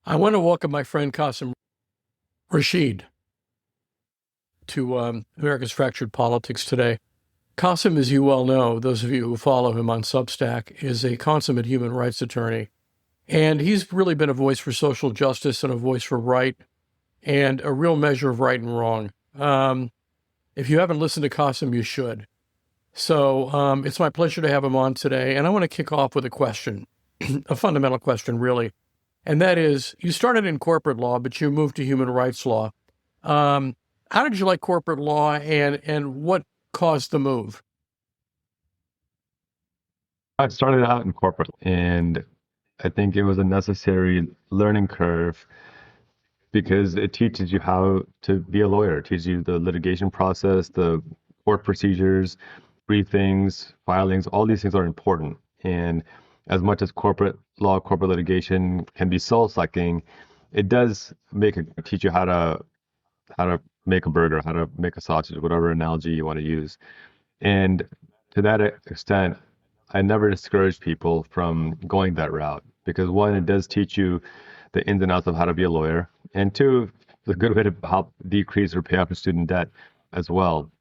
I want to welcome my friend Qasim Rashid to America's Fractured Politics today. Qasim, as you well know, those of you who follow him on Substack, is a consummate human rights attorney. And he's really been a voice for social justice and a voice for right and a real measure of right and wrong. If you haven't listened to Qasim, you should. So it's my pleasure to have him on today. And I want to kick off with a question, a fundamental question, really. And that is, you started in corporate law, but you moved to human rights law. How did you like corporate law, and what caused the move? I started out in corporate, and I think it was a necessary learning curve because it teaches you how to be a lawyer. It teaches you the litigation process, the court procedures, briefings, filings. All these things are important. And as much as corporate law, corporate litigation can be soul-sucking, it does teach you how to make a burger, how to make a sausage, whatever analogy you want to use. And to that extent, I never discourage people from going that route because one, it does teach you the ins and outs of how to be a lawyer, and two, it's a good way to help decrease or pay off your student debt as well.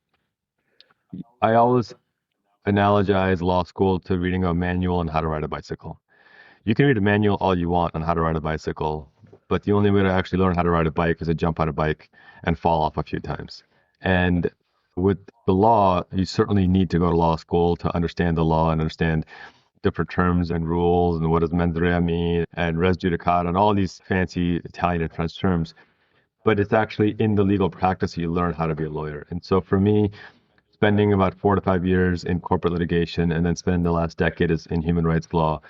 I always analogize law school to reading a manual on how to ride a bicycle. You can read a manual all you want on how to ride a bicycle, but the only way to actually learn how to ride a bike is to jump on a bike and fall off a few times. And with the law, you certainly need to go to law school to understand the law and understand different terms and rules and what does mens rea mean and res judicata and all these fancy Italian and French terms. But it's actually in the legal practice you learn how to be a lawyer. And so for me, spending about 4 to 5 years in corporate litigation and then spending the last decade is in human rights law,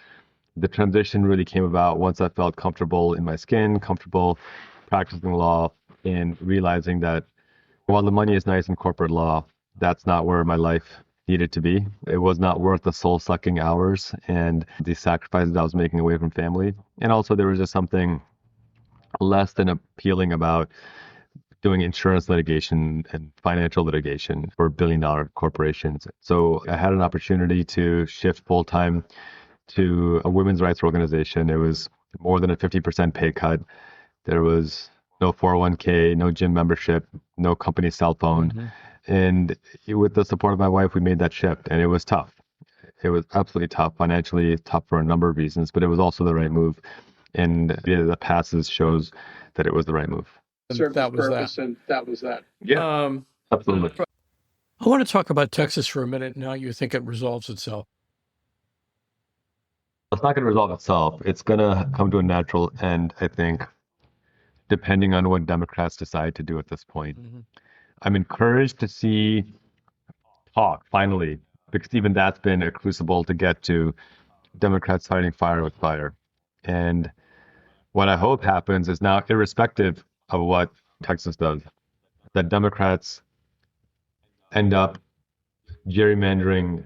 the transition really came about once I felt comfortable in my skin, comfortable practicing law, and realizing that while the money is nice in corporate law, that's not where my life needed to be. It was not worth the soul-sucking hours and the sacrifices I was making away from family. And also there was just something less than appealing about doing insurance litigation and financial litigation for billion-dollar corporations. So I had an opportunity to shift full-time to a women's rights organization. It was more than a 50% pay cut. There was no 401k, no gym membership, no company cell phone. Mm-hmm. And with the support of my wife, we made that shift. And it was tough. It was absolutely tough, financially tough for a number of reasons, but it was also the right move. And the passes shows that it was the right move. Served that was purpose, that. and that was that. Yeah, absolutely. I want to talk about Texas for a minute and how you think it resolves itself. It's not going to resolve itself. It's going to come to a natural end, I think, depending on what Democrats decide to do at this point. Mm-hmm. I'm encouraged to see talk finally, because even that's been a crucible to get to Democrats fighting fire with fire. And what I hope happens is now, irrespective of what Texas does, that Democrats end up gerrymandering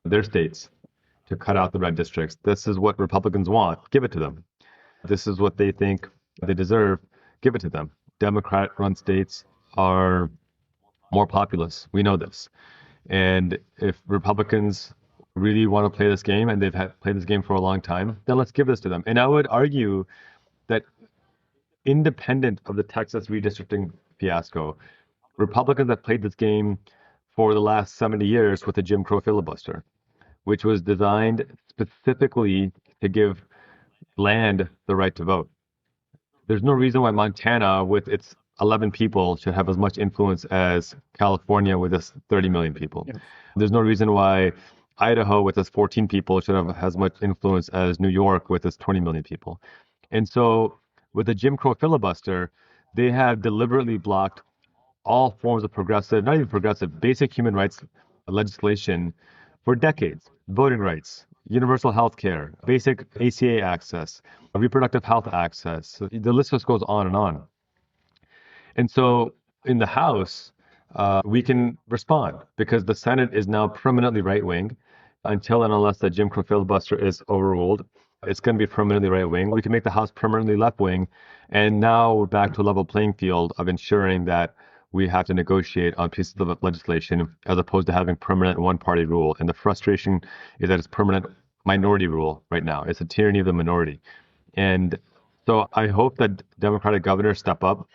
their states to cut out the red districts. This is what Republicans want. Give it to them. This is what they think they deserve. Give it to them. Democrat-run states are more populous. We know this. And if Republicans really want to play this game, and they've played this game for a long time, then let's give this to them. And I would argue that independent of the Texas redistricting fiasco, Republicans have played this game for the last 70 years with the Jim Crow filibuster, which was designed specifically to give land the right to vote. There's no reason why Montana, with its 11 people, should have as much influence as California with its 30 million people. Yeah. There's no reason why Idaho, with its 14 people, should have as much influence as New York with its 20 million people. And so with the Jim Crow filibuster, they have deliberately blocked all forms of progressive, not even progressive, basic human rights legislation for decades. Voting rights, universal health care, basic ACA access, reproductive health access. The list just goes on and on. And so in the House, we can respond because the Senate is now permanently right-wing until and unless the Jim Crow filibuster is overruled. It's going to be permanently right-wing. We can make the House permanently left-wing. And now we're back to a level playing field of ensuring that we have to negotiate on pieces of legislation as opposed to having permanent one-party rule. And the frustration is that it's permanent minority rule right now. It's a tyranny of the minority. And So I hope that Democratic governors step up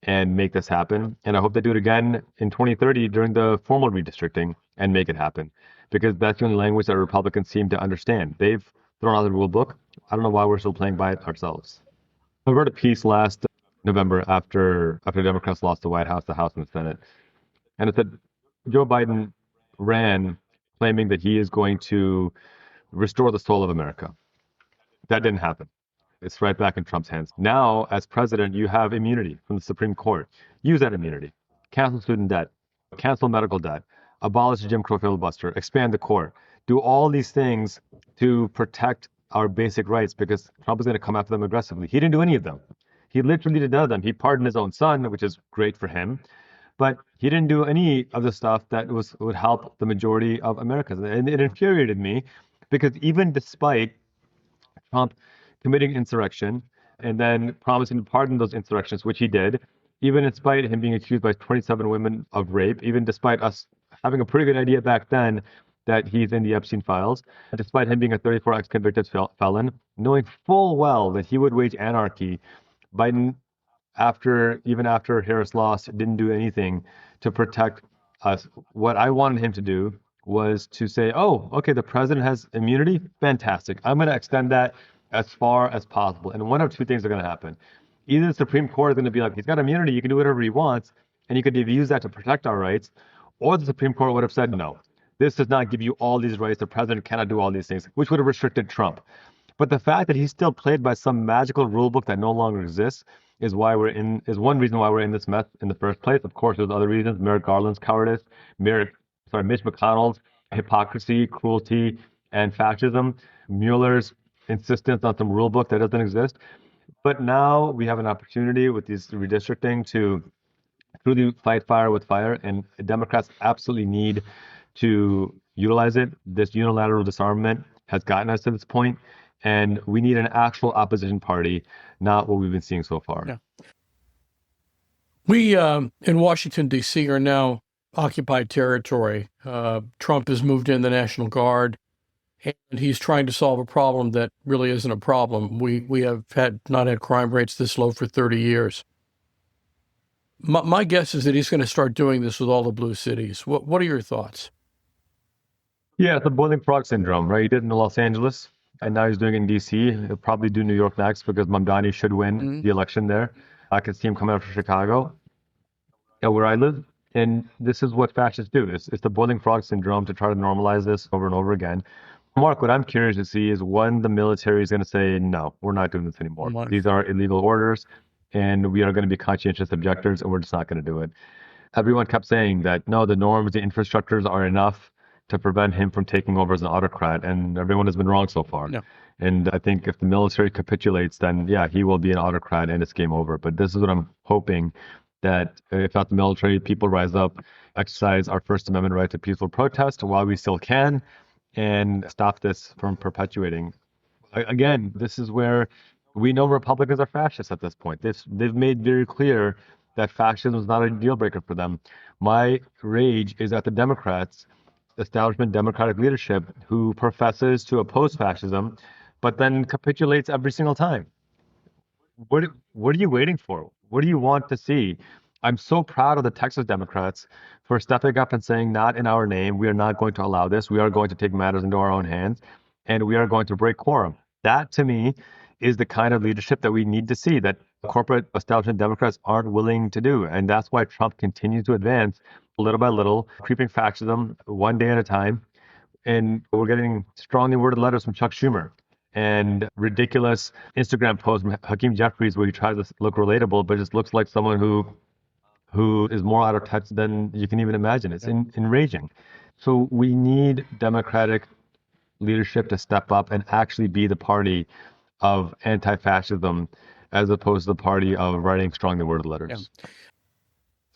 and make this happen. And I hope they do it again in 2030 during the formal redistricting and make it happen. Because that's the only language that Republicans seem to understand. They've thrown out the rule book. I don't know why we're still playing by it ourselves. I wrote a piece last November after Democrats lost the White House, the House, and the Senate. And it said Joe Biden ran claiming that he is going to restore the soul of America. That didn't happen. It's right back in Trump's hands. Now, as president, you have immunity from the Supreme Court. Use that immunity. Cancel student debt, cancel medical debt, abolish the Jim Crow filibuster, expand the court. Do all these things to protect our basic rights because Trump is going to come after them aggressively. He didn't do any of them. He literally did none of them. He pardoned his own son, which is great for him, but he didn't do any of the stuff that would help the majority of Americans. And it infuriated me because even despite Trump committing insurrection and then promising to pardon those insurrections, which he did, even in spite of him being accused by 27 women of rape, even despite us having a pretty good idea back then that he's in the Epstein files, despite him being a 34 ex-convicted felon, knowing full well that he would wage anarchy, Biden even after Harris lost, didn't do anything to protect us. What I wanted him to do was to say, oh, okay, the president has immunity. Fantastic. I'm going to extend that as far as possible. And one of two things are going to happen. Either the Supreme Court is going to be like, he's got immunity, you can do whatever he wants, and you could use that to protect our rights. Or the Supreme Court would have said, no, this does not give you all these rights. The president cannot do all these things, which would have restricted Trump. But the fact that he's still played by some magical rule book that no longer exists is one reason why we're in this mess in the first place. Of course, there's other reasons: Merrick Garland's cowardice, Mitch McConnell's hypocrisy, cruelty, and fascism, Mueller's insistence on some rule book that doesn't exist. But now we have an opportunity with these redistricting to truly fight fire with fire, and Democrats absolutely need to utilize it. This unilateral disarmament has gotten us to this point, and we need an actual opposition party, not what we've been seeing so far. Yeah. We in Washington, D.C. are now occupied territory. Trump has moved in the National Guard, and he's trying to solve a problem that really isn't a problem. We have not had crime rates this low for 30 years. My guess is that he's going to start doing this with all the blue cities. What are your thoughts? Yeah, it's the boiling frog syndrome, right? He did it in Los Angeles, and now he's doing it in D.C. He'll probably do New York next because Mamdani should win the election there. I could see him coming out for Chicago, where I live. And this is what fascists do. It's the boiling frog syndrome to try to normalize this over and over again. Mark, what I'm curious to see is when the military is going to say, no, we're not doing this anymore. These are illegal orders, and we are going to be conscientious objectors, and we're just not going to do it. Everyone kept saying that, no, the norms, the infrastructures are enough to prevent him from taking over as an autocrat, and everyone has been wrong so far. No. And I think if the military capitulates, then yeah, he will be an autocrat and it's game over. But this is what I'm hoping, that if not the military, people rise up, exercise our First Amendment right to peaceful protest while we still can, and stop this from perpetuating. Again, this is where we know Republicans are fascists at this point. They've made very clear that fascism is not a deal breaker for them. My rage is at the Democrats, establishment Democratic leadership, who professes to oppose fascism, but then capitulates every single time. What are you waiting for? What do you want to see? I'm so proud of the Texas Democrats for stepping up and saying, not in our name. We are not going to allow this. We are going to take matters into our own hands, and we are going to break quorum. That, to me, is the kind of leadership that we need to see, that corporate establishment Democrats aren't willing to do. And that's why Trump continues to advance little by little, creeping fascism one day at a time. And we're getting strongly worded letters from Chuck Schumer and ridiculous Instagram posts from Hakeem Jeffries where he tries to look relatable, but just looks like someone who is more out of touch than you can even imagine. It's enraging. So we need Democratic leadership to step up and actually be the party of anti-fascism as opposed to the party of writing strongly worded letters. Yeah.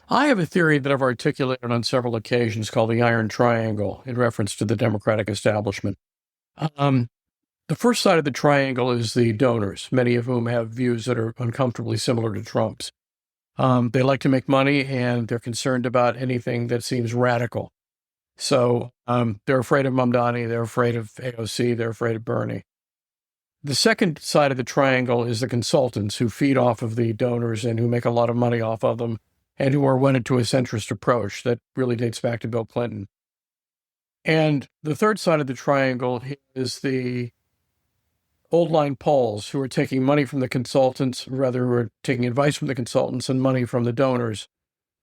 I have a theory that I've articulated on several occasions called the Iron Triangle in reference to the Democratic establishment. The first side of the triangle is the donors, many of whom have views that are uncomfortably similar to Trump's. They like to make money, and they're concerned about anything that seems radical. So they're afraid of Mamdani, they're afraid of AOC, they're afraid of Bernie. The second side of the triangle is the consultants who feed off of the donors and who make a lot of money off of them and who are wedded to a centrist approach that really dates back to Bill Clinton. And the third side of the triangle is the old line Poles who are taking money from the consultants, rather, who are taking advice from the consultants and money from the donors,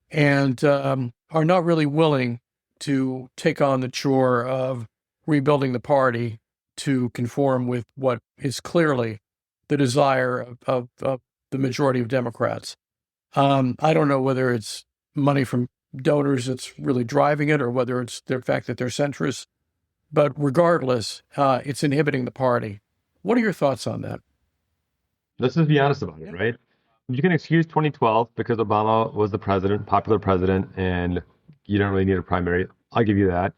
and are not really willing to take on the chore of rebuilding the party to conform with what is clearly the desire of the majority of Democrats. I don't know whether it's money from donors that's really driving it or whether it's the fact that they're centrists, but regardless, it's inhibiting the party. What are your thoughts on that? Let's just be honest about it, right? You can excuse 2012 because Obama was the president, popular president, and you don't really need a primary. I'll give you that.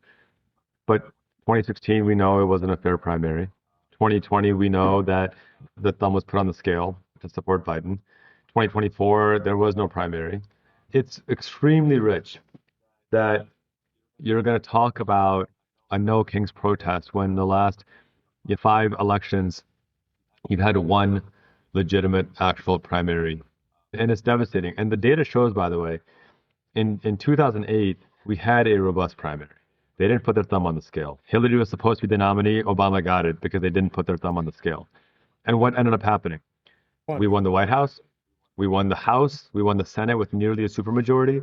But 2016, we know it wasn't a fair primary. 2020, we know that the thumb was put on the scale to support Biden. 2024, there was no primary. It's extremely rich that you're going to talk about a no kings protest when the last 5 elections, you've had one legitimate actual primary. And it's devastating. And the data shows, by the way, in 2008, we had a robust primary. They didn't put their thumb on the scale. Hillary was supposed to be the nominee. Obama got it because they didn't put their thumb on the scale. And what ended up happening? We won the White House. We won the House. We won the Senate with nearly a supermajority.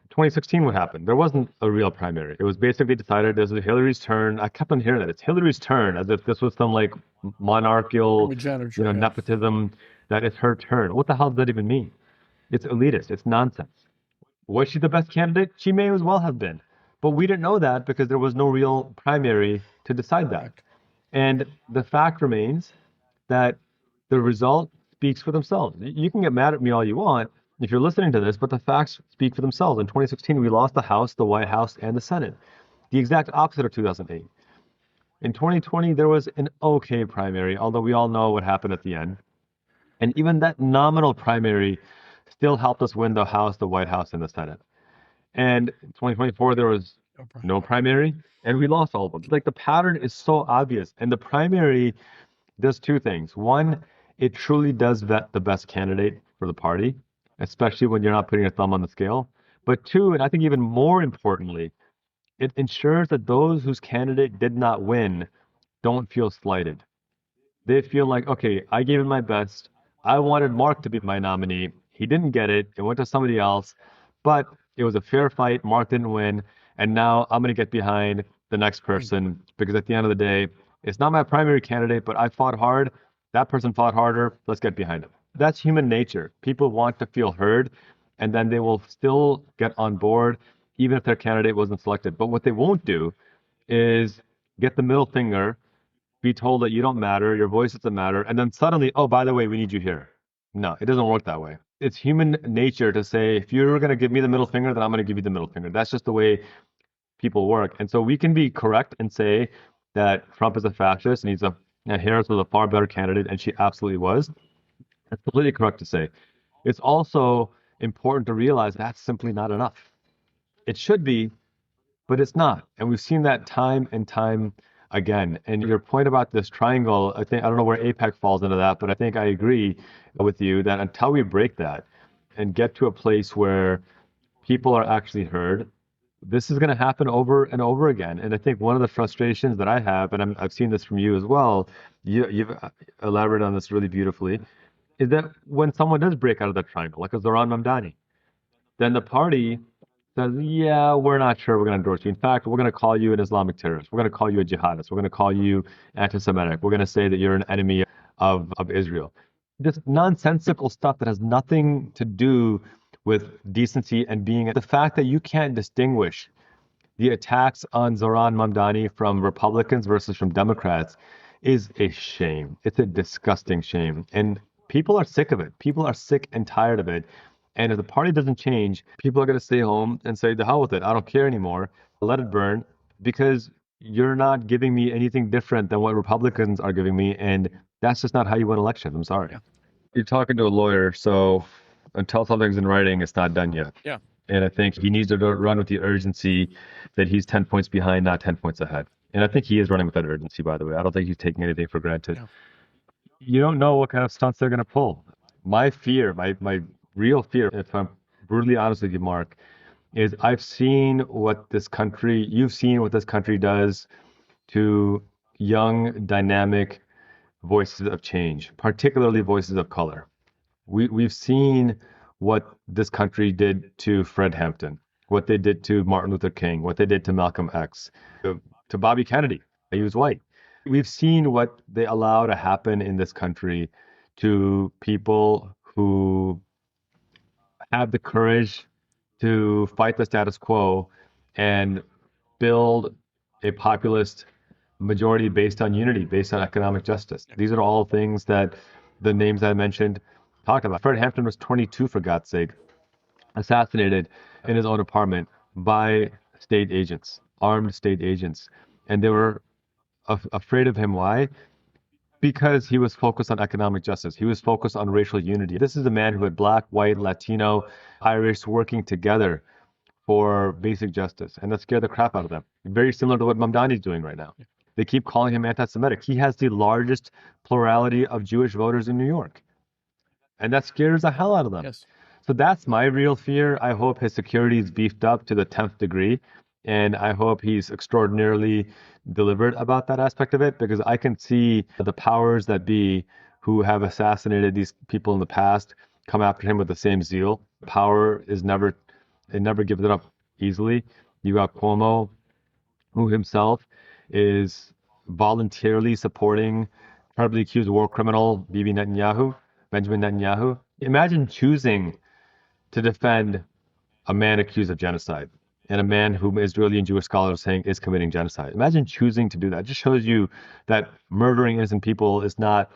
2016, what happened? There wasn't a real primary. It was basically decided this is Hillary's turn. I kept on hearing that it's Hillary's turn, as if this was some like monarchical, nepotism, that it's her turn. What the hell does that even mean? It's elitist. It's nonsense. Was she the best candidate? She may as well have been. But we didn't know that because there was no real primary to decide that. And the fact remains that the result speaks for themselves. You can get mad at me all you want if you're listening to this, but the facts speak for themselves. In 2016, we lost the House, the White House, and the Senate. The exact opposite of 2008. In 2020, there was an okay primary, although we all know what happened at the end. And even that nominal primary still helped us win the House, the White House, and the Senate. And in 2024, there was no primary, and we lost all of them. Like the pattern is so obvious. And the primary does two things. One, it truly does vet the best candidate for the party, especially when you're not putting your thumb on the scale. But two, and I think even more importantly, it ensures that those whose candidate did not win don't feel slighted. They feel like, okay, I gave it my best. I wanted Mark to be my nominee. He didn't get it. It went to somebody else, but it was a fair fight. Mark didn't win. And now I'm going to get behind the next person because at the end of the day, it's not my primary candidate, but I fought hard. That person fought harder. Let's get behind him. That's human nature. People want to feel heard, and then they will still get on board even if their candidate wasn't selected. But what they won't do is get the middle finger, be told that you don't matter, your voice doesn't matter, and then suddenly, oh, by the way, we need you here. No, it doesn't work that way. It's human nature to say, if you're going to give me the middle finger, then I'm going to give you the middle finger. That's just the way people work. And so we can be correct and say that Trump is a fascist and Harris was a far better candidate, and she absolutely was. That's completely correct to say. It's also important to realize that's simply not enough. It should be, but it's not. And we've seen that time and time again. And your point about this triangle, I don't know where APEC falls into that, but I think I agree with you that until we break that and get to a place where people are actually heard, this is going to happen over and over again. And I think one of the frustrations that I have, and I've seen this from you as well, you've elaborated on this really beautifully, is that when someone does break out of that triangle, like a Zoran Mamdani, then the party says, yeah, we're not sure we're going to endorse you. In fact, we're going to call you an Islamic terrorist. We're going to call you a jihadist. We're going to call you anti-Semitic. We're going to say that you're an enemy of Israel. This nonsensical stuff that has nothing to do with decency and being. The fact that you can't distinguish the attacks on Zoran Mamdani from Republicans versus from Democrats is a shame. It's a disgusting shame. And people are sick of it. People are sick and tired of it. And if the party doesn't change, people are going to stay home and say, the hell with it. I don't care anymore. Let it burn because you're not giving me anything different than what Republicans are giving me. And that's just not how you win elections. I'm sorry. You're talking to a lawyer, so until something's in writing, it's not done yet. Yeah. And I think he needs to run with the urgency that he's 10 points behind, not 10 points ahead. And I think he is running with that urgency, by the way. I don't think he's taking anything for granted. Yeah. You don't know what kind of stunts they're going to pull. My fear, my real fear, if I'm brutally honest with you, Mark, is you've seen what this country does to young, dynamic voices of change, particularly voices of color. We've seen what this country did to Fred Hampton, what they did to Martin Luther King, what they did to Malcolm X, to Bobby Kennedy. He was white. We've seen what they allow to happen in this country to people who have the courage to fight the status quo and build a populist majority based on unity, based on economic justice. These are all things that the names I mentioned talk about. Fred Hampton was 22, for God's sake, assassinated in his own apartment by state agents, armed state agents. And they were afraid of him. Why? Because he was focused on economic justice. He was focused on racial unity. This is a man who had black, white, Latino, Irish working together for basic justice, and that scared the crap out of them. Very similar to what Mamdani is doing right now. They keep calling him anti-Semitic. He has the largest plurality of Jewish voters in New York, and that scares the hell out of them. Yes. So that's my real fear. I hope his security is beefed up to the 10th degree, and I hope he's extraordinarily deliberate about that aspect of it, because I can see the powers that be who have assassinated these people in the past come after him with the same zeal. Power is never, it never gives it up easily. You got Cuomo, who himself is voluntarily supporting probably accused war criminal Benjamin Netanyahu. Imagine choosing to defend a man accused of genocide and a man whom Israeli and Jewish scholars are saying is committing genocide. Imagine choosing to do that. It just shows you that murdering innocent people is not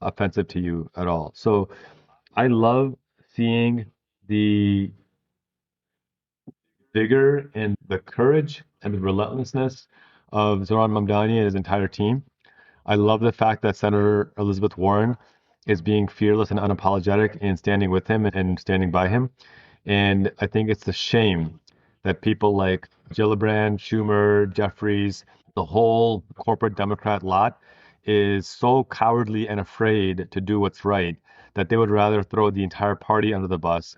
offensive to you at all. So I love seeing the vigor and the courage and the relentlessness of Zoran Mamdani and his entire team. I love the fact that Senator Elizabeth Warren is being fearless and unapologetic in standing with him and standing by him. And I think it's a shame that people like Gillibrand, Schumer, Jeffries, the whole corporate Democrat lot is so cowardly and afraid to do what's right that they would rather throw the entire party under the bus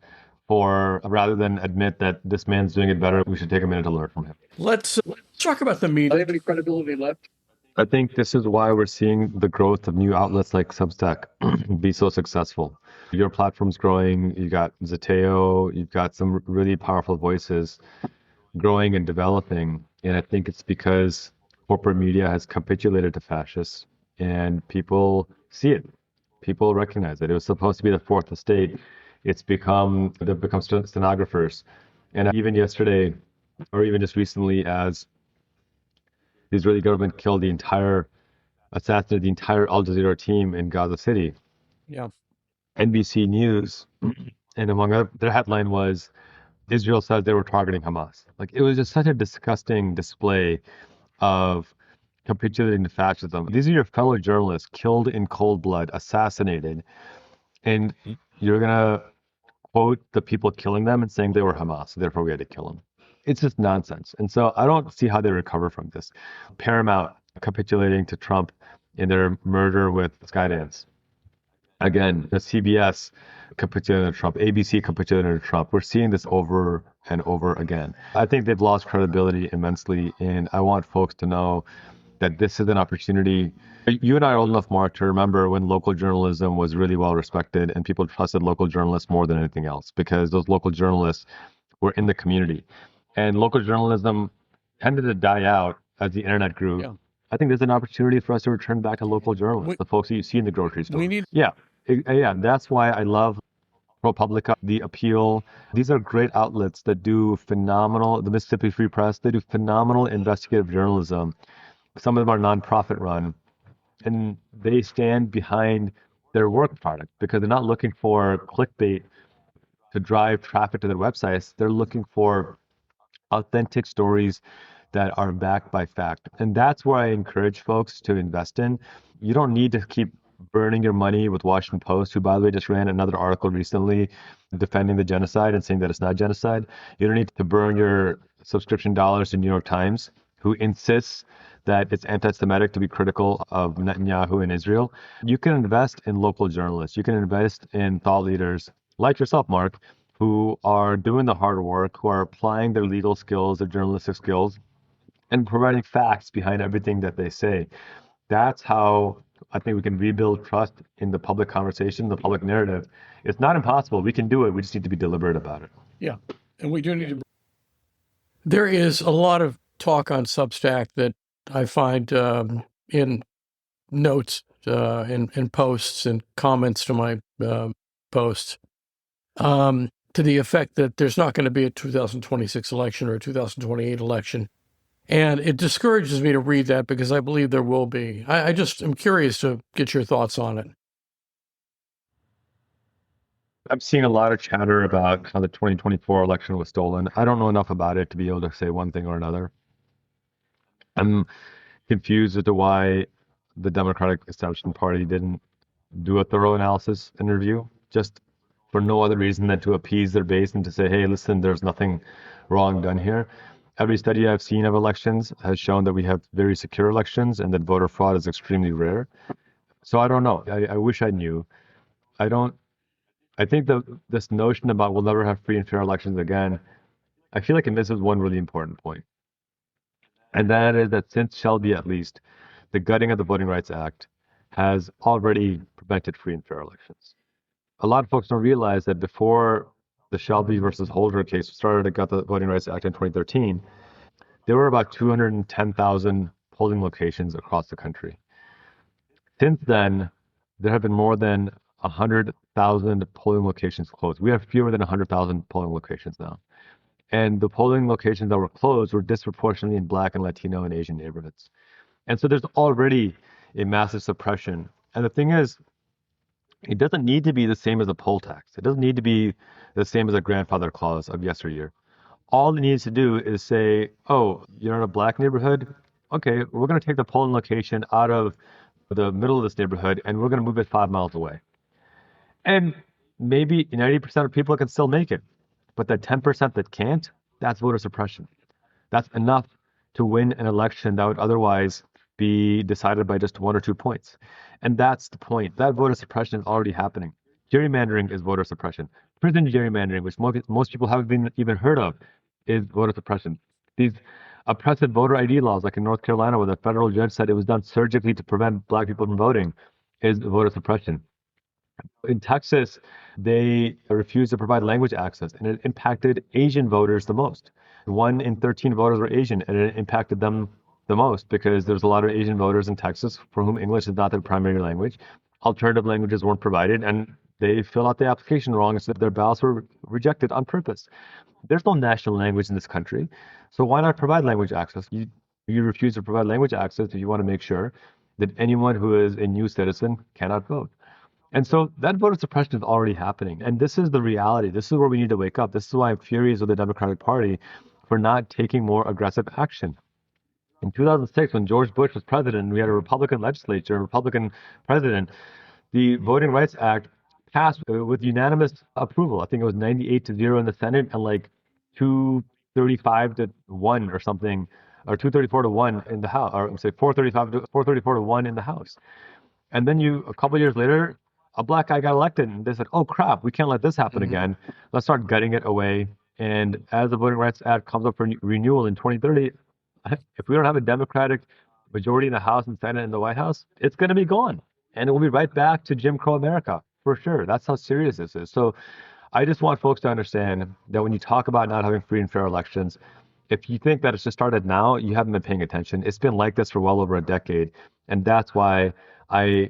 for rather than admit that this man's doing it better. We should take a minute to learn from him. Let's talk about the media. Do they have any credibility left? I think this is why we're seeing the growth of new outlets like Substack be so successful. Your platform's growing. You got Zateo. You've got some really powerful voices growing and developing. And I think it's because corporate media has capitulated to fascists and people see it. People recognize it. It was supposed to be the fourth estate. They've become stenographers. And even yesterday, or even just recently, as the Israeli government assassinated the entire Al Jazeera team in Gaza City. Yeah. NBC News, and among other, their headline was, Israel says they were targeting Hamas. Like, it was just such a disgusting display of capitulating to fascism. These are your fellow journalists killed in cold blood, assassinated, and you're gonna quote the people killing them and saying they were Hamas, therefore we had to kill them. It's just nonsense. And so I don't see how they recover from this. Paramount capitulating to Trump in their merger with Skydance. Again, the CBS capitulating to Trump, ABC capitulating to Trump. We're seeing this over and over again. I think they've lost credibility immensely, and I want folks to know that this is an opportunity. You and I are old enough, Mark, to remember when local journalism was really well respected and people trusted local journalists more than anything else because those local journalists were in the community. And local journalism tended to die out as the internet grew. Yeah. I think there's an opportunity for us to return back to local journalists, the folks that you see in the grocery store. Yeah, that's why I love ProPublica, The Appeal. These are great outlets that do phenomenal, the Mississippi Free Press, they do phenomenal investigative journalism. Some of them are nonprofit run, and they stand behind their work product because they're not looking for clickbait to drive traffic to their websites. They're looking for authentic stories that are backed by fact. And that's where I encourage folks to invest in. You don't need to keep burning your money with Washington Post, who, by the way, just ran another article recently defending the genocide and saying that it's not genocide. You don't need to burn your subscription dollars to New York Times, who insists that it's anti-Semitic to be critical of Netanyahu and Israel. You can invest in local journalists. You can invest in thought leaders like yourself, Mark, who are doing the hard work, who are applying their legal skills, their journalistic skills, and providing facts behind everything that they say. That's how I think we can rebuild trust in the public conversation, the public narrative. It's not impossible. We can do it. We just need to be deliberate about it. Yeah. And we do need to. There is a lot of talk on Substack that I find in notes, in posts and comments to my posts, to the effect that there's not going to be a 2026 election or a 2028 election. And it discourages me to read that because I believe there will be. I just am curious to get your thoughts on it. I'm seeing a lot of chatter about how the 2024 election was stolen. I don't know enough about it to be able to say one thing or another. I'm confused as to why the Democratic Establishment Party didn't do a thorough analysis and review, just for no other reason than to appease their base and to say, hey, listen, there's nothing wrong done here. Every study I've seen of elections has shown that we have very secure elections and that voter fraud is extremely rare. So I don't know. I wish I knew. I don't. I think this notion about we'll never have free and fair elections again, I feel like it misses one really important point. And that is that since Shelby, at least, the gutting of the Voting Rights Act has already prevented free and fair elections. A lot of folks don't realize that before the Shelby versus Holder case started to gut the Voting Rights Act in 2013, there were about 210,000 polling locations across the country. Since then, there have been more than 100,000 polling locations closed. We have fewer than 100,000 polling locations now. And the polling locations that were closed were disproportionately in Black and Latino and Asian neighborhoods. And so there's already a massive suppression. And the thing is, it doesn't need to be the same as a poll tax. It doesn't need to be the same as a grandfather clause of yesteryear. All it needs to do is say, oh, you're in a Black neighborhood? Okay, we're going to take the polling location out of the middle of this neighborhood and we're going to move it 5 miles away. And maybe 90% of people can still make it. But the 10% that can't, that's voter suppression. That's enough to win an election that would otherwise be decided by just 1 or 2 points. And that's the point. That voter suppression is already happening. Gerrymandering is voter suppression. Prison gerrymandering, which most people haven't even heard of, is voter suppression. These oppressive voter ID laws, like in North Carolina, where the federal judge said it was done surgically to prevent Black people from voting, is voter suppression. In Texas, they refused to provide language access, and it impacted Asian voters the most. 1 in 13 voters were Asian, and it impacted them the most because there's a lot of Asian voters in Texas for whom English is not their primary language. Alternative languages weren't provided, and they fill out the application wrong, so their ballots were rejected on purpose. There's no national language in this country, so why not provide language access? You refuse to provide language access if you want to make sure that anyone who is a new citizen cannot vote. And so that voter suppression is already happening. And this is the reality. This is where we need to wake up. This is why I'm furious with the Democratic Party for not taking more aggressive action. In 2006, when George Bush was president, we had a Republican legislature, a Republican president. The Voting Rights Act passed with unanimous approval. I think it was 98-0 in the Senate and like 235-1 or something, or 234-1 in the House, or say 434-1 in the House. And then a couple of years later, a Black guy got elected, and they said, oh crap, we can't let this happen again. Let's start gutting it away. And as the Voting Rights Act comes up for renewal in 2030, if we don't have a Democratic majority in the House and Senate and the White House, it's going to be gone. And it will be right back to Jim Crow America, for sure. That's how serious this is. So I just want folks to understand that when you talk about not having free and fair elections, if you think that it's just started now, you haven't been paying attention. It's been like this for well over a decade. And that's why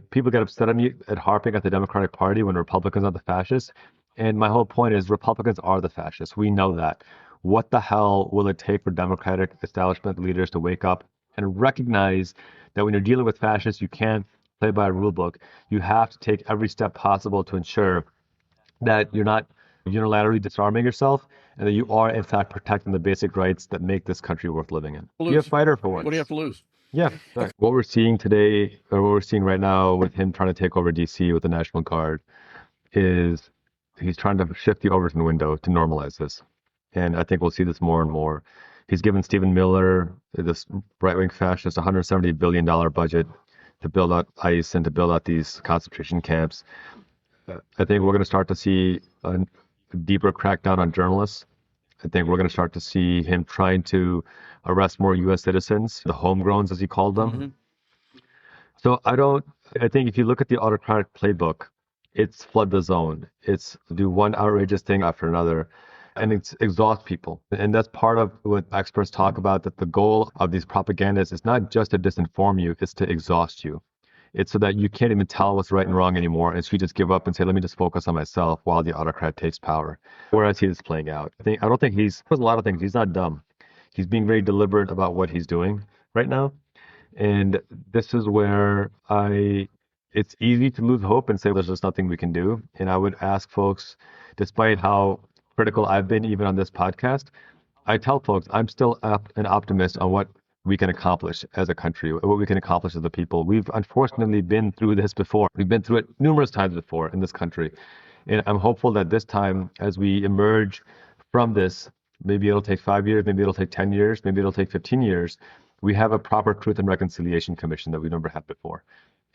people get upset at me at harping at the Democratic Party when Republicans are the fascists. And my whole point is Republicans are the fascists. We know that. What the hell will it take for Democratic establishment leaders to wake up and recognize that when you're dealing with fascists, you can't play by a rule book. You have to take every step possible to ensure that you're not unilaterally disarming yourself and that you are, in fact, protecting the basic rights that make this country worth living in. Be a fighter for once. What do you have to lose? Yeah. What we're seeing today, or what we're seeing right now with him trying to take over DC with the National Guard, is he's trying to shift the Overton window to normalize this. And I think we'll see this more and more. He's given Stephen Miller, this right-wing fascist, $170 billion budget to build out ICE and to build out these concentration camps. I think we're going to start to see a deeper crackdown on journalists. I think we're going to start to see him trying to arrest more U.S. citizens, the homegrowns, as he called them. Mm-hmm. So I think if you look at the autocratic playbook, it's flood the zone. It's do one outrageous thing after another, and it's exhaust people. And that's part of what experts talk about, that the goal of these propagandists is not just to disinform you, it's to exhaust you. It's so that you can't even tell what's right and wrong anymore. And so you just give up and say, let me just focus on myself while the autocrat takes power. Where I see this playing out. I don't think there's a lot of things. He's not dumb. He's being very deliberate about what he's doing right now. And this is where it's easy to lose hope and say there's just nothing we can do. And I would ask folks, despite how critical I've been even on this podcast, I tell folks I'm still an optimist on what we can accomplish as a country, what we can accomplish as a people. We've unfortunately been through this before. We've been through it numerous times before in this country. And I'm hopeful that this time, as we emerge from this, maybe it'll take 5 years, maybe it'll take 10 years, maybe it'll take 15 years, we have a proper Truth and Reconciliation Commission that we've never had before.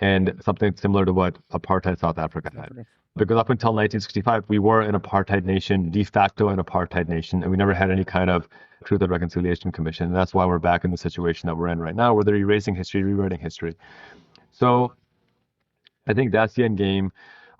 And something similar to what apartheid South Africa had. Because up until 1965, we were an apartheid nation, de facto an apartheid nation, and we never had any kind of Truth and Reconciliation Commission. And that's why we're back in the situation that we're in right now, where they're erasing history, rewriting history. So I think that's the end game.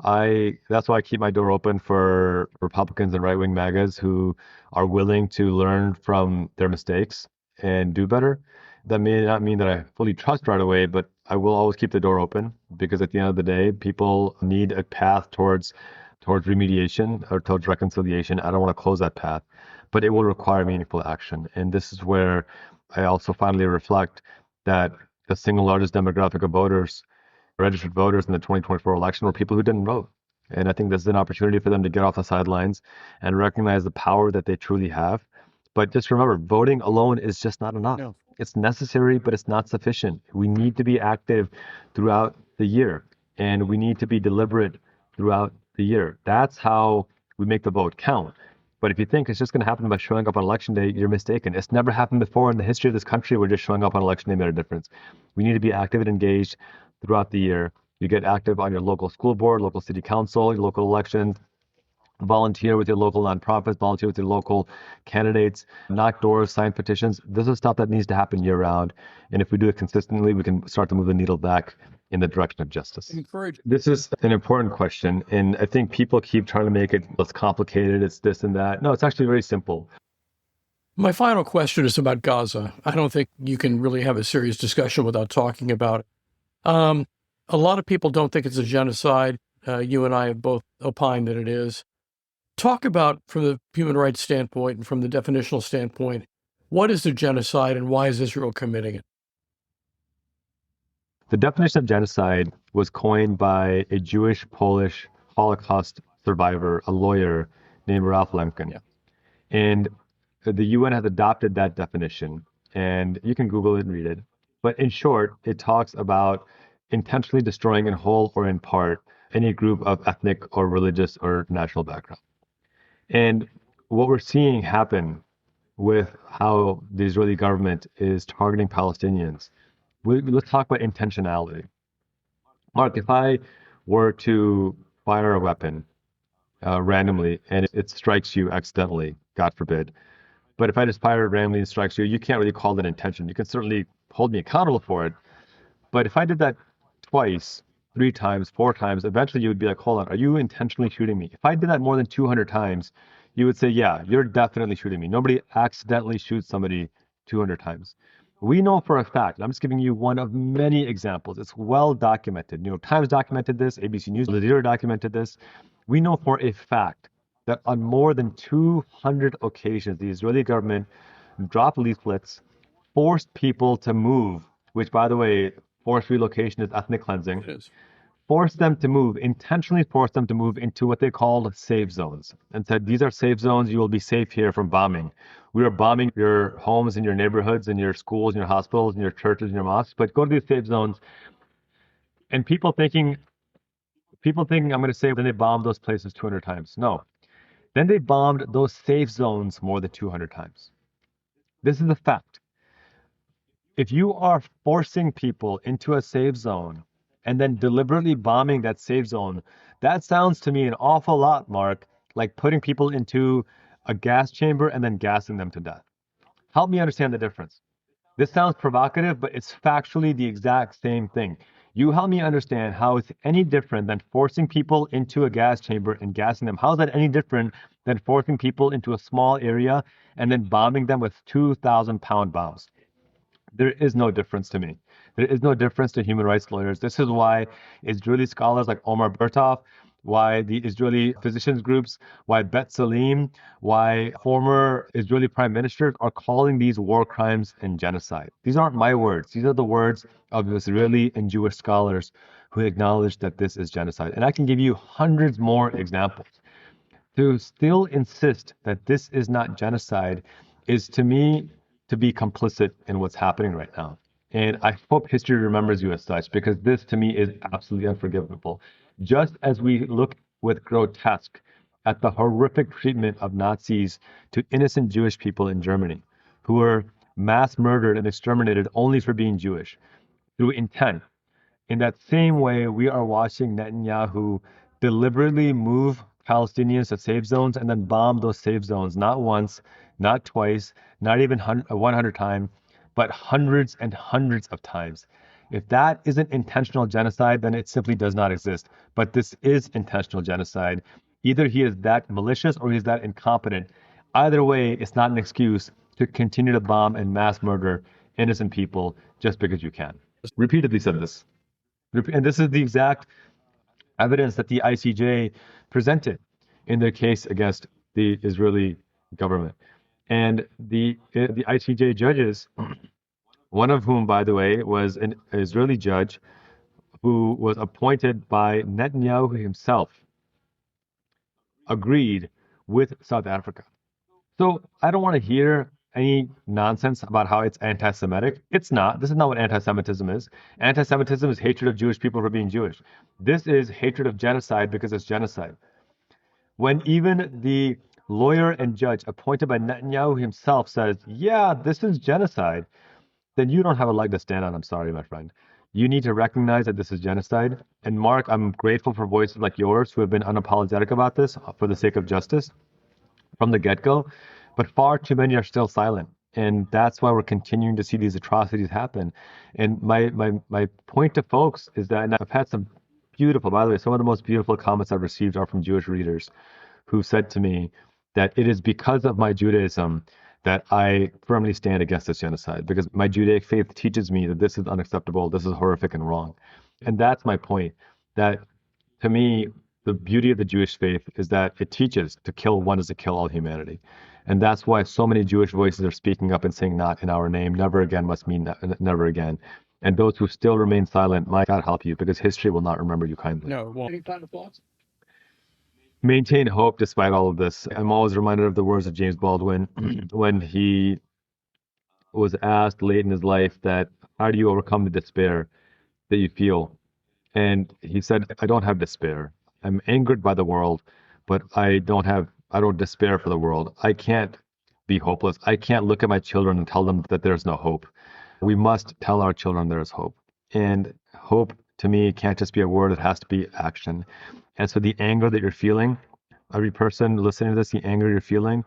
That's why I keep my door open for Republicans and right-wing MAGAs who are willing to learn from their mistakes and do better. That may not mean that I fully trust right away, but I will always keep the door open, because at the end of the day, people need a path towards remediation or towards reconciliation. I don't want to close that path, but it will require meaningful action. And this is where I also finally reflect that the single largest demographic of voters, registered voters in the 2024 election, were people who didn't vote. And I think this is an opportunity for them to get off the sidelines and recognize the power that they truly have. But just remember, voting alone is just not enough. No. It's necessary, but it's not sufficient. We need to be active throughout the year, and we need to be deliberate throughout the year. That's how we make the vote count. But if you think it's just going to happen by showing up on election day, you're mistaken. It's never happened before in the history of this country where just showing up on election day made a difference. We need to be active and engaged throughout the year. You get active on your local school board, local city council, your local elections. Volunteer with your local nonprofits, volunteer with your local candidates, knock doors, sign petitions. This is stuff that needs to happen year round. And if we do it consistently, we can start to move the needle back in the direction of justice. Encourage. This is an important question. And I think people keep trying to make it less complicated. It's this and that. No, it's actually very simple. My final question is about Gaza. I don't think you can really have a serious discussion without talking about it. A lot of people don't think it's a genocide. You and I have both opined that it is. Talk about, from the human rights standpoint and from the definitional standpoint, what is a genocide and why is Israel committing it? The definition of genocide was coined by a Jewish Polish Holocaust survivor, a lawyer named Ralph Lemkin. Yeah. And the UN has adopted that definition, and you can Google it and read it. But in short, it talks about intentionally destroying in whole or in part any group of ethnic or religious or national background. And what we're seeing happen with how the Israeli government is targeting Palestinians, let's talk about intentionality. Mark, if I were to fire a weapon randomly and it strikes you accidentally, God forbid, but if I just fire it randomly and strikes you, you can't really call that intention. You can certainly hold me accountable for it. But if I did that twice, 3 times, 4 times, eventually you would be like, hold on, are you intentionally shooting me? If I did that more than 200 times, you would say, yeah, you're definitely shooting me. Nobody accidentally shoots somebody 200 times. We know for a fact, and I'm just giving you one of many examples. It's well documented. New York Times documented this, ABC News, Al Jazeera documented this. We know for a fact that on more than 200 occasions, the Israeli government dropped leaflets, forced people to move, which, by the way, forced relocation is ethnic cleansing. It is. Forced them to move, intentionally forced them to move into what they called safe zones and said, these are safe zones. You will be safe here from bombing. We are bombing your homes and your neighborhoods and your schools and your hospitals and your churches and your mosques, but go to these safe zones. And people thinking I'm going to say, then they bombed those places 200 times. No. Then they bombed those safe zones more than 200 times. This is a fact. If you are forcing people into a safe zone and then deliberately bombing that safe zone, that sounds to me an awful lot, Mark, like putting people into a gas chamber and then gassing them to death. Help me understand the difference. This sounds provocative, but it's factually the exact same thing. You help me understand how it's any different than forcing people into a gas chamber and gassing them. How is that any different than forcing people into a small area and then bombing them with 2,000-pound bombs? There is no difference to me. There is no difference to human rights lawyers. This is why Israeli scholars like Omar Bertov, why the Israeli physicians groups, why Bet Salim, why former Israeli prime ministers are calling these war crimes and genocide. These aren't my words. These are the words of Israeli and Jewish scholars who acknowledge that this is genocide. And I can give you hundreds more examples. To still insist that this is not genocide is to me to be complicit in what's happening right now. And I hope history remembers you as such because this to me is absolutely unforgivable. Just as we look with grotesque at the horrific treatment of Nazis to innocent Jewish people in Germany who were mass murdered and exterminated only for being Jewish through intent, in that same way, we are watching Netanyahu deliberately move Palestinians to safe zones and then bomb those safe zones, not once, not twice, not even 100 times, but hundreds and hundreds of times. If that isn't intentional genocide, then it simply does not exist. But this is intentional genocide. Either he is that malicious or he's that incompetent. Either way, it's not an excuse to continue to bomb and mass murder innocent people just because you can. Repeatedly said this. And this is the exact evidence that the ICJ presented in their case against the Israeli government. And the ICJ judges, one of whom, by the way, was an Israeli judge who was appointed by Netanyahu himself, agreed with South Africa. So I don't want to hear any nonsense about how it's anti-Semitic. It's not. This is not what anti-Semitism is. Anti-Semitism is hatred of Jewish people for being Jewish. This is hatred of genocide because it's genocide. When even the lawyer and judge appointed by Netanyahu himself says, yeah, this is genocide, then you don't have a leg to stand on. I'm sorry, my friend. You need to recognize that this is genocide. And Mark, I'm grateful for voices like yours who have been unapologetic about this for the sake of justice from the get-go, but far too many are still silent. And that's why we're continuing to see these atrocities happen. And my point to folks is that, and I've had some beautiful, by the way, some of the most beautiful comments I've received are from Jewish readers who said to me that it is because of my Judaism that I firmly stand against this genocide, because my Judaic faith teaches me that this is unacceptable, this is horrific and wrong. And that's my point, that to me, the beauty of the Jewish faith is that it teaches to kill one is to kill all humanity. And that's why so many Jewish voices are speaking up and saying, not in our name, never again must mean never again. And those who still remain silent, my God help you, because history will not remember you kindly. No, well, any final thoughts? Maintain hope despite all of this. I'm always reminded of the words of James Baldwin when he was asked late in his life that, how do you overcome the despair that you feel? And he said, I don't have despair. I'm angered by the world, but I don't despair for the world. I can't be hopeless. I can't look at my children and tell them that there's no hope. We must tell our children there's hope. And hope to me can't just be a word, it has to be action. And so the anger that you're feeling, every person listening to this, the anger you're feeling,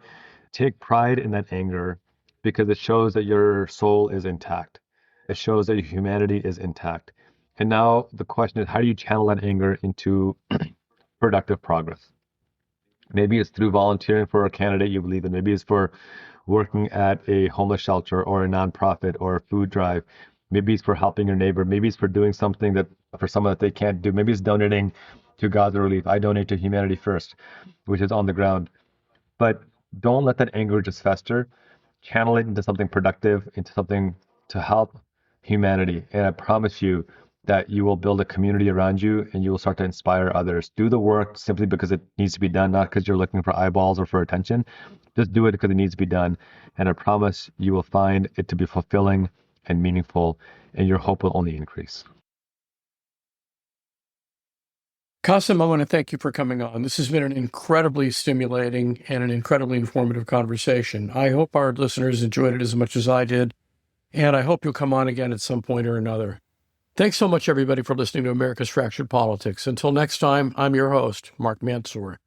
take pride in that anger because it shows that your soul is intact. It shows that your humanity is intact. And now the question is, how do you channel that anger into productive progress? Maybe it's through volunteering for a candidate you believe in. Maybe it's for working at a homeless shelter or a nonprofit or a food drive. Maybe it's for helping your neighbor. Maybe it's for doing something that for someone that they can't do. Maybe it's donating to Gaza relief. I donate to Humanity First, which is on the ground. But don't let that anger just fester. Channel it into something productive, into something to help humanity. And I promise you that you will build a community around you and you will start to inspire others. Do the work simply because it needs to be done, not because you're looking for eyeballs or for attention. Just do it because it needs to be done. And I promise you will find it to be fulfilling and meaningful, and your hope will only increase. Qasim, I want to thank you for coming on. This has been an incredibly stimulating and an incredibly informative conversation. I hope our listeners enjoyed it as much as I did, and I hope you'll come on again at some point or another. Thanks so much, everybody, for listening to America's Fractured Politics. Until next time, I'm your host, Mark Mansour.